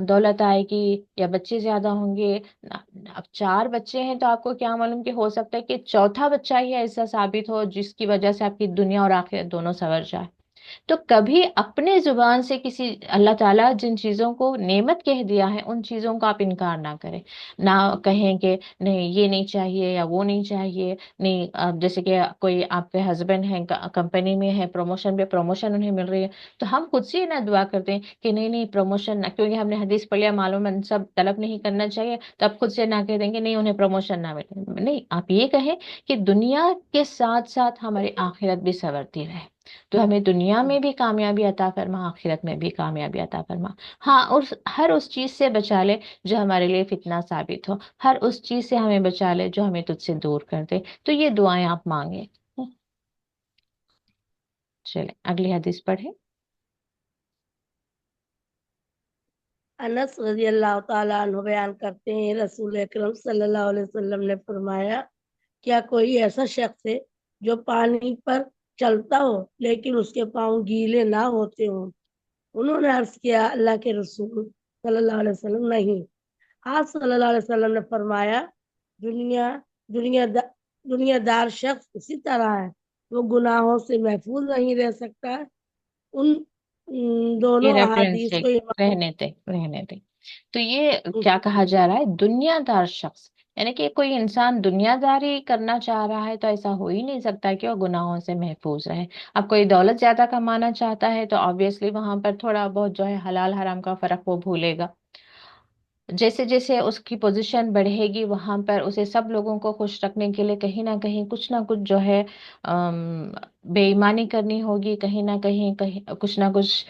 S1: दौलत आएगी या बच्चे ज्यादा होंगे। अब चार बच्चे हैं तो आपको क्या मालूम कि हो सकता है कि चौथा बच्चा ही ऐसा साबित हो जिसकी वजह से आपकी दुनिया और आखिरत दोनों संवर जाए। तो कभी अपने जुबान से किसी, अल्लाह ताला जिन चीजों को नेमत कह दिया है उन चीजों का आप इनकार ना करें। ना कहें कि नहीं ये नहीं चाहिए या वो नहीं चाहिए। नहीं, जैसे कि कोई आपके हस्बैंड हैं, कंपनी में है, प्रमोशन पे प्रमोशन उन्हें मिल रही है, तो हम खुद से ही ना दुआ करते हैं कि नहीं नहीं प्रमोशन ना, क्योंकि हमने हदीस पढ़ लिया मालूम है सब तलब नहीं करना चाहिए, तो आप खुद से ना कह देंगे नहीं उन्हें प्रमोशन ना मिले। नहीं, आप ये कहें कि दुनिया के साथ साथ हमारी आखिरत भी संवरती रहे। तो हमें दुनिया में भी कामयाबी अता फरमा, आखिरत में भी कामयाबी अता फरमा। हाँ, और हर उस चीज से बचा ले जो हमारे लिए फितना साबित हो, हर उस चीज से हमें बचा ले जो हमें तुझसे दूर कर दे। तो ये दुआएं आप मांगे। चले अगली हदीस पढ़े।
S2: अनस रजी अल्लाह ताला अन्हु बयान करते हैं, रसूल अकरम सल्लल्लाहु अलैहि वसल्लम ने फरमाया, क्या कोई ऐसा शख्स है जो पानी पर चलता हो लेकिन उसके पाँव गीले ना होते हों? उन्होंने अर्ज किया, अल्लाह के रसूल सल्लल्लाहु अलैहि वसल्लम, नहीं। आप सल्लल्लाहु अलैहि वसल्लम ने फरमाया, दुनिया दुनिया दुनियादार शख्स इसी तरह है, वो गुनाहों से महफूज नहीं रह सकता। उन
S1: ये
S2: दोनों
S1: रेफरेंस
S2: अहादीस
S1: से
S2: को इमाम
S1: रहने दे, रहने दे। तो ये क्या कहा जा रहा है, दुनियादार शख्स, यानी कि कोई इंसान दुनियादारी करना चाह रहा है तो ऐसा हो ही नहीं सकता कि वो गुनाहों से महफूज रहे। अब कोई दौलत ज्यादा कमाना चाहता है तो ऑब्वियसली वहां पर थोड़ा बहुत जो है हलाल हराम का फर्क वो भूलेगा। जैसे जैसे उसकी पोजीशन बढ़ेगी वहां पर उसे सब लोगों को खुश रखने के लिए कहीं ना कुछ जो है बेईमानी करनी होगी, कहीं कुछ ना कुछ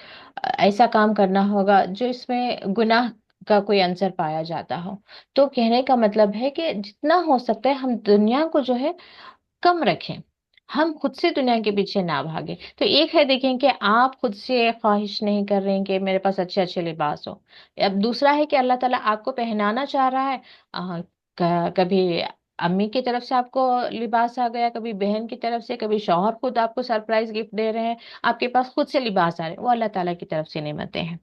S1: ऐसा काम करना होगा जो इसमें गुनाह का कोई अंसर पाया जाता हो। तो कहने का मतलब है कि जितना हो सकता है हम दुनिया को जो है कम रखें, हम खुद से दुनिया के पीछे ना भागे। तो एक है देखें कि आप खुद से ख्वाहिश नहीं कर रहे हैं कि मेरे पास अच्छे अच्छे लिबास हो। अब दूसरा है कि अल्लाह ताला आपको पहनाना चाह रहा है। कभी अम्मी की तरफ से आपको लिबास आ गया, कभी बहन की तरफ से, कभी शौहर खुद आपको सरप्राइज गिफ्ट दे रहे हैं, आपके पास खुद से लिबास आ रहे हैं, वो अल्लाह ताला की तरफ से नेमतें हैं।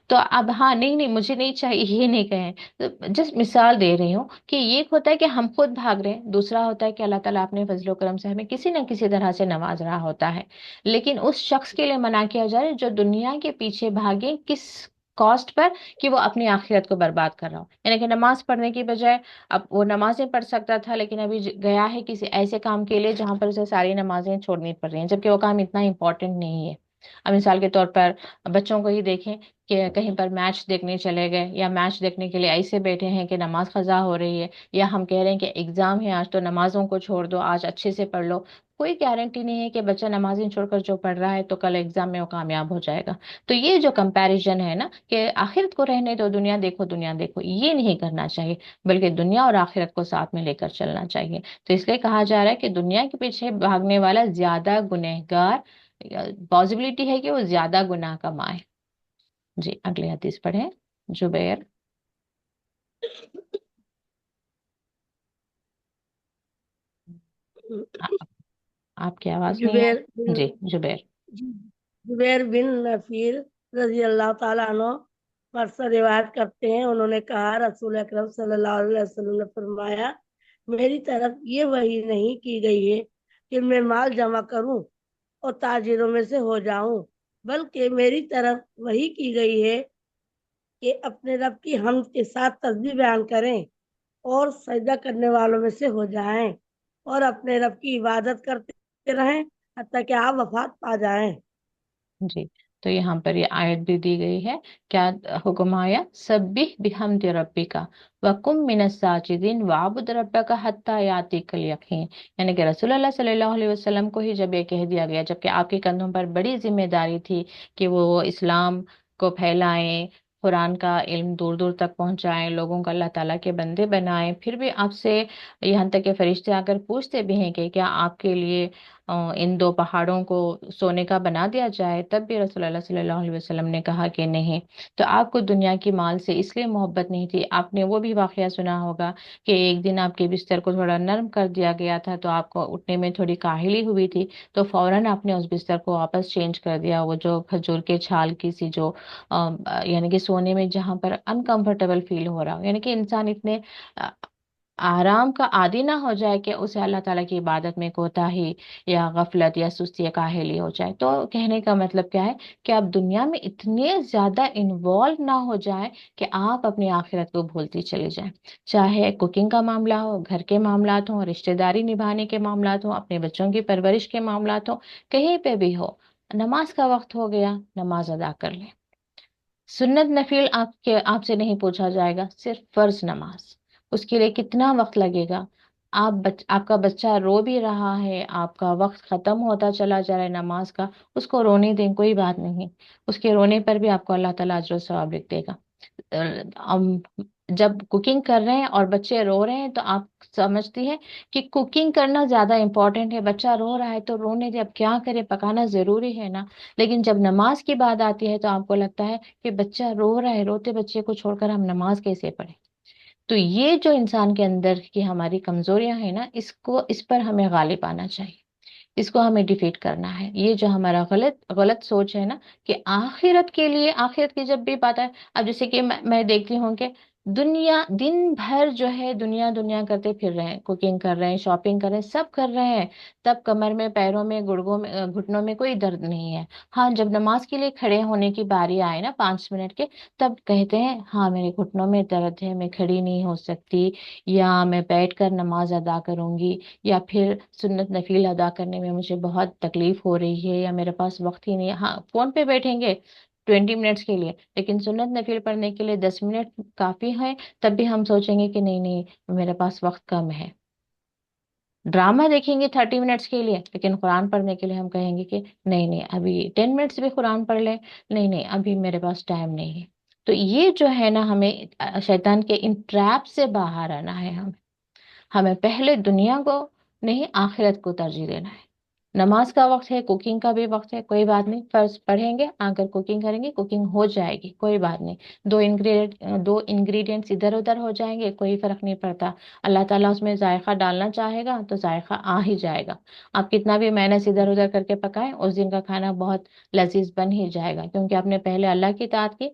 S1: तो अब हाँ, नहीं नहीं मुझे नहीं चाहिए ये नहीं कहें। तो जस्ट मिसाल दे रही हूँ कि ये होता है कि हम खुद भाग रहे हैं, दूसरा होता है कि अल्लाह ताला अपने फजलो करम से हमें किसी न किसी तरह से नवाज रहा होता है। लेकिन उस शख्स के लिए मना किया जा रहा है जो दुनिया के पीछे भागे, किस कॉस्ट पर, कि वो अपनी आखिरत को बर्बाद कर रहा हो। यानी कि नमाज पढ़ने की बजाय, अब वो नमाजें पढ़ सकता था लेकिन अभी गया है किसी ऐसे काम के लिए जहां पर उसे सारी नमाजें छोड़नी पड़ रही हैं, जबकि वो काम इतना इंपॉर्टेंट नहीं है। अब मिसाल के तौर पर बच्चों को ही देखें कि कहीं पर मैच देखने चले गए, या मैच देखने के लिए ऐसे बैठे हैं कि नमाज खजा हो रही है, या हम कह रहे हैं कि एग्जाम है आज तो नमाजों को छोड़ दो, आज अच्छे से पढ़ लो। कोई गारंटी नहीं है कि बच्चा नमाजें छोड़कर जो पढ़ रहा है तो कल एग्जाम में वो कामयाब हो जाएगा। तो ये जो कंपैरिजन है ना कि आखिरत को रहने दो, दुनिया देखो, ये नहीं करना चाहिए, बल्कि दुनिया और आखिरत को साथ में लेकर चलना चाहिए। तो इसलिए कहा जा रहा है कि दुनिया के पीछे भागने वाला ज्यादा गुनहगार, पॉसिबिलिटी है कि वो ज्यादा गुनाह कमाए। जी अगली हदीस पढ़े, जुबैर। आ- आपकी आवाज नहीं आ
S2: जुबैर
S1: रही
S2: बिन
S1: जी, जुबैर।
S2: जुबैर बिन नफीर रजी अल्लाह ताला अन्हु पर से रिवायत करते हैं, उन्होंने कहा रसूल अकरम सल्लल्लाहु अलैहि वसल्लम ने फरमाया, मेरी तरफ ये वही नहीं की गई है कि मैं माल जमा करूं और ताजिरों में से हो जाऊं, बल्कि मेरी तरफ वही की गई है कि अपने रब की हमद के साथ तस्बीह बयान करें और सजदा करने वालों में से हो जाएं और अपने रब की इबादत करते रहें हत्ता कि आप वफात पा जाएं।
S1: जी, तो यहाँ पर ये आयत भी दी गई है। क्या हुक्म आया? सब्बिह बिहम्दि रब्बिका वकुम मिनस साजिदीन वाबुद रब्बका हत्ता यातिकल यकीन। यानी कि रसूलुल्लाह सल्लल्लाहु अलैहि वसल्लम को ही जब ये कह दिया गया, जबकि आपके कंधों पर बड़ी जिम्मेदारी थी कि वो इस्लाम को फैलाएं, कुरान का इल्म दूर दूर तक पहुंचाएं, लोगों को अल्लाह ताला के बंदे बनाएं, फिर भी आपसे यहाँ तक के फरिश्ते आकर पूछते भी हैं कि क्या आपके लिए इन दो पहाड़ों को सोने का बना दिया जाए, तब भी रसूलुल्लाह सल्लल्लाहु अलैहि वसल्लम ने कहा कि नहीं। तो आपको दुनिया की माल से इसलिए मोहब्बत नहीं थी। आपने वो भी वाकया सुना होगा कि एक दिन आपके बिस्तर को थोड़ा नरम कर दिया गया था, तो आपको उठने में थोड़ी काहली हुई थी, तो फौरन आपने उस बिस्तर को वापस चेंज कर दिया। वो जो खजूर के छाल की सी जो यानी कि सोने में जहां पर अनकंफर्टेबल फील हो रहा हो, यानी कि इंसान इतने आराम का आदी ना हो जाए कि उसे अल्लाह ताला की इबादत में कोताही या गफलत या सुस्ती या काहली हो जाए। तो कहने का मतलब क्या है कि आप दुनिया में इतने ज्यादा इन्वॉल्व ना हो जाए कि आप अपनी आखिरत को भूलती चले जाएं। चाहे कुकिंग का मामला हो, घर के मामलात हो, रिश्तेदारी निभाने के मामलात हो, अपने बच्चों की परवरिश के मामलात हो, कहीं पे भी हो, नमाज का वक्त हो गया, नमाज अदा कर ले। सुन्नत नफिल आपके आपसे नहीं पूछा जाएगा, सिर्फ फर्ज नमाज। उसके लिए कितना वक्त लगेगा? आपका बच्चा रो भी रहा है, आपका वक्त खत्म होता चला जा रहा है नमाज का, उसको रोने दें, कोई बात नहीं। उसके रोने पर भी आपको अल्लाह ताला अजर सवाब लिख देगा। हम जब कुकिंग कर रहे हैं और बच्चे रो रहे हैं, तो आप समझती हैं कि कुकिंग करना ज्यादा इम्पोर्टेंट है। बच्चा रो रहा है तो रोने दे, अब क्या करे, पकाना जरूरी है ना। लेकिन जब नमाज की बात आती है तो आपको लगता है कि बच्चा रो रहा है, रोते बच्चे को छोड़कर हम नमाज कैसे पढ़े। तो ये जो इंसान के अंदर की हमारी कमजोरियां हैं ना, इस पर हमें गालिब आना चाहिए। इसको हमें डिफीट करना है। ये जो हमारा गलत गलत सोच है ना, कि आखिरत के लिए, आखिरत की जब भी बात है, अब जैसे कि मैं देखती हूँ कि दुनिया दिन भर जो है दुनिया दुनिया करते फिर रहे हैं, कुकिंग कर रहे हैं, शॉपिंग कर रहे हैं, सब कर रहे हैं, तब कमर में, पैरों में, गुड़गों में, घुटनों में कोई दर्द नहीं है। हाँ, जब नमाज के लिए खड़े होने की बारी आए ना 5 मिनट के, तब कहते हैं हाँ मेरे घुटनों में दर्द है, मैं खड़ी नहीं हो सकती, या मैं बैठकर नमाज अदा करूंगी, या फिर सुन्नत नफील अदा करने में मुझे बहुत तकलीफ हो रही है, या मेरे पास वक्त ही नहीं है। हाँ, फोन पे बैठेंगे 20 मिनट्स के लिए, लेकिन सुन्नत नफील पढ़ने के लिए 10 मिनट काफी है, तब भी हम सोचेंगे कि नहीं नहीं, मेरे पास वक्त कम है। ड्रामा देखेंगे 30 मिनट्स के लिए, लेकिन कुरान पढ़ने के लिए हम कहेंगे कि नहीं नहीं, अभी 10 मिनट्स भी कुरान पढ़ ले, नहीं नहीं अभी मेरे पास टाइम नहीं है। तो ये जो है ना, हमें शैतान के इन ट्रैप से बाहर आना है। हमें पहले दुनिया को नहीं, आखिरत को तरजीह देना है। नमाज का वक्त है, कुकिंग का भी वक्त है, कोई बात नहीं, फर्ज पढ़ेंगे, आकर कुकिंग करेंगे, कुकिंग हो जाएगी, कोई बात नहीं। दो इंग्रेडिएंट्स इधर उधर हो जाएंगे, कोई फर्क नहीं पड़ता। अल्लाह ताला उसमें जायका डालना चाहेगा तो जायका आ ही जाएगा। आप कितना भी मेहनत इधर उधर करके पकाएं, उस दिन का खाना बहुत लजीज बन ही जाएगा, क्योंकि आपने पहले अल्लाह की इताअत की।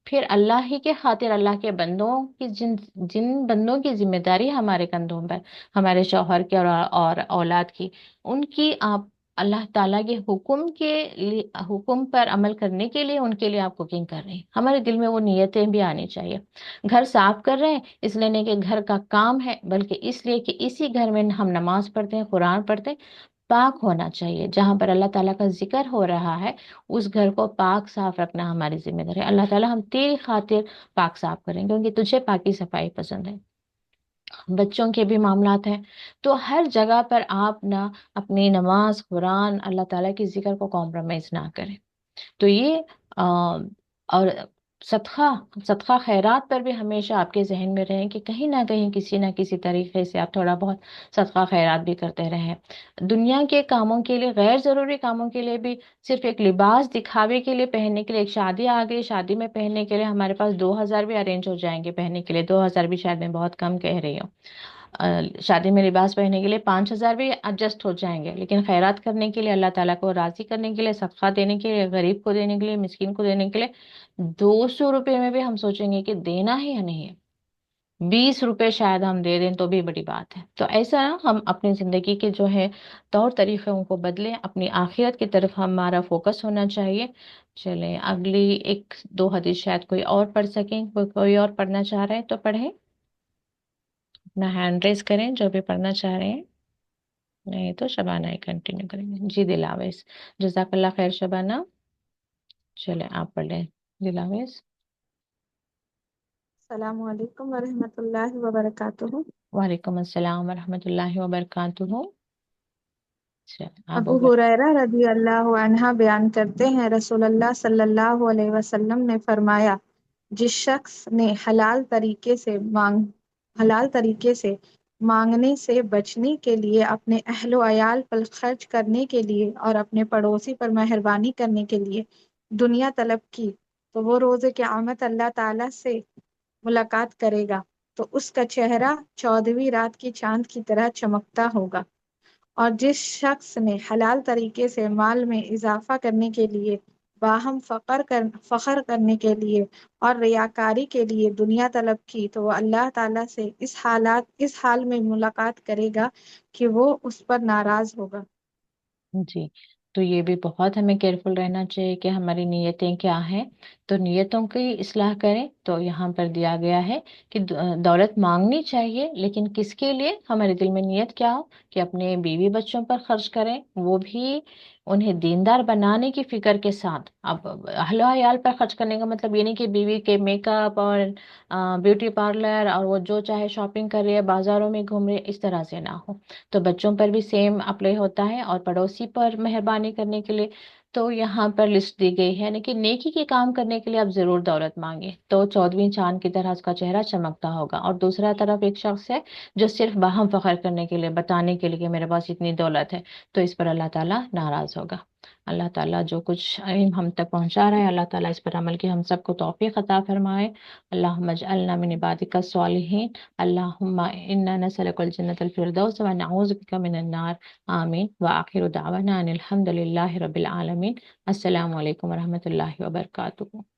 S1: फिर अल्लाह ही के खातिर, अल्लाह के बंदों की, जिन जिन बंदों की जिम्मेदारी है हमारे कंधों पर, हमारे शौहर की और औलाद की, उनकी आप अल्लाह ताला के हुक्म के लिए, हुक्म पर अमल करने के लिए उनके लिए आप कुकिंग कर रहे हैं। हमारे दिल में वो नियतें भी आनी चाहिए। घर साफ कर रहे हैं इसलिए नहीं कि घर का काम है, बल्कि इसलिए कि इसी घर में हम नमाज पढ़ते हैं, कुरान पढ़ते हैं। पाक होना चाहिए, जहां पर अल्लाह ताला का जिक्र हो रहा है, उस घर को पाक साफ रखना हमारी जिम्मेदारी है। अल्लाह ताला हम तेरी खातिर पाक साफ करेंगे, क्योंकि तुझे पाकी सफाई पसंद है। बच्चों के भी मामलात हैं। तो हर जगह पर आप ना अपनी नमाज, कुरान, अल्लाह ताला की जिक्र को कॉम्प्रोमाइज ना करें। तो ये और صدقہ صدقہ خیرات پر بھی ہمیشہ آپ کے ذہن میں رہیں کہ کہیں نہ کہیں کسی نہ کسی طریقے سے آپ تھوڑا بہت صدقہ خیرات بھی کرتے رہیں. دنیا کے کاموں کے لیے، غیر ضروری کاموں کے لیے بھی، صرف ایک لباس دکھاوے کے لیے پہننے کے لیے، ایک شادی آ گئی، شادی میں پہننے کے لیے ہمارے پاس 2,000 بھی ارینج ہو جائیں گے پہننے کے لیے. 2,000 بھی شاید میں بہت کم کہہ رہی ہوں. شادی میں لباس پہننے کے لیے 5,000 بھی ایڈجسٹ ہو جائیں گے، لیکن خیرات کرنے کے لیے، اللہ تعالیٰ کو راضی کرنے کے لیے، صدقہ دینے کے لیے، غریب کو دینے کے لیے، مسکین کو دینے کے لیے 200 روپے میں بھی ہم سوچیں گے کہ دینا ہے یا نہیں ہے. 20 روپے شاید ہم دے دیں تو بھی بڑی بات ہے. تو ایسا ہم اپنی زندگی کے جو ہے طور طریقوں کو بدلیں، اپنی آخرت کی طرف ہمارا فوکس ہونا چاہیے. چلیں اگلی ایک دو حدیث شاید کوئی اور پڑھ سکیں. کوئی اور پڑھنا چاہ رہے ہیں تو پڑھیں، اپنا ہینڈ ریز کریں جو بھی پڑھنا چاہ رہے ہیں. نہیں تو شبانہ ہی کنٹینیو کریں گے. جی دلاویز، جزاک اللہ خیر شبانہ. چلیں آپ پڑھ لیں دلاویز.
S3: السلام علیکم ورحمۃ اللہ وبرکاتہ۔
S1: وعلیکم السلام ورحمۃ اللہ وبرکاتہ. چلیں آپ
S3: ابو ہریرہ رضی اللہ عنہ بیان کرتے ہیں، رسول اللہ صلی اللہ علیہ وسلم نے فرمایا، جس شخص نے حلال طریقے سے مانگنے سے بچنے کے لیے، اپنے اہل و عیال پر خرچ کرنے کے لیے اور اپنے پڑوسی پر مہربانی کرنے کے لیے دنیا طلب کی، تو وہ روز قیامت اللہ تعالی سے ملاقات کرے گا تو اس کا چہرہ 14ویں رات کی چاند کی طرح چمکتا ہوگا۔ اور جس شخص نے حلال طریقے سے مال میں اضافہ کرنے کے لیے، باہم فخر کرنے کے لیے اور ریاکاری کے لیے دنیا طلب کی، تو وہ اللہ تعالیٰ سے اس حال میں ملاقات کرے گا کہ وہ اس پر ناراض ہوگا۔
S1: جی، تو یہ بھی بہت ہمیں کیئرفل رہنا چاہیے کہ ہماری نیتیں کیا ہیں. تو نیتوں کی اصلاح کریں. تو یہاں پر دیا گیا ہے کہ دولت مانگنی چاہیے، لیکن کس کے لیے؟ ہمارے دل میں نیت کیا ہو کہ اپنے بیوی بچوں پر خرچ کریں، وہ بھی انہیں دیندار بنانے کی فکر کے ساتھ. اب اہل و عیال پر خرچ کرنے کا مطلب یہ نہیں کہ بیوی کے میک اپ اور بیوٹی پارلر اور وہ جو چاہے شاپنگ کر رہی ہے، بازاروں میں گھوم رہی ہے، اس طرح سے نہ ہو. تو بچوں پر بھی سیم اپلائی ہوتا ہے، اور پڑوسی پر مہربانی کرنے کے لیے تو یہاں پر لسٹ دی گئی ہے، یعنی کہ نیکی کے کام کرنے کے لیے آپ ضرور دولت مانگیں تو 14ویں چاند کی طرح اس کا چہرہ چمکتا ہوگا. اور دوسرا طرف ایک شخص ہے جو صرف باہم فخر کرنے کے لیے، بتانے کے لیے کہ میرے پاس اتنی دولت ہے، تو اس پر اللہ تعالیٰ ناراض ہوگا. اللہ تعالیٰ جو کچھ علم ہم تک پہنچا رہا ہے، اللہ تعالیٰ اس پر عمل کی ہم سب کو توفیق عطا فرمائے. اللہم اجعلنا من عبادک الصالحین. اللہم انا نسألک الجنة الفردوس ونعوذ بک من النار. آمین. وآخر دعوانا ان الحمد للہ رب العالمین. السلام علیکم ورحمۃ اللہ وبرکاتہ.